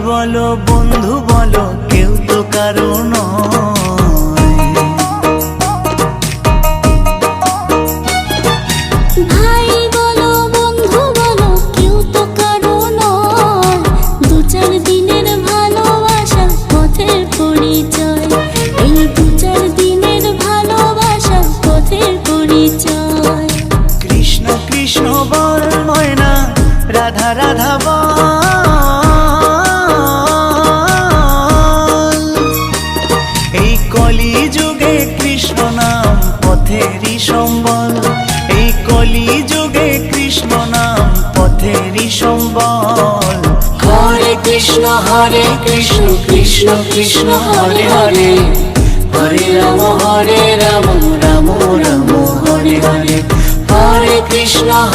বলো বন্ধু বলো কেউ তো কারো নয়। ভাই বলো বন্ধু বলো কেউ তো কারো নয়। দু চার দিনের ভালোবাসার পথের পরিচয়, এই দু চার দিনের ভালোবাসার পথের পরিচয়। কৃষ্ণ কৃষ্ণ বল ময়না, রাধা রাধা বল। এই কলি যুগে কৃষ্ণ নাম পথেরই সম্বল, এই কলি যুগে কৃষ্ণ নাম পথেরই সম্বল। হরে কৃষ্ণ কৃষ্ণ কৃষ্ণ হরে হরে, হরে রাম রাম রাম রাম হরে হরে। হরে কৃষ্ণ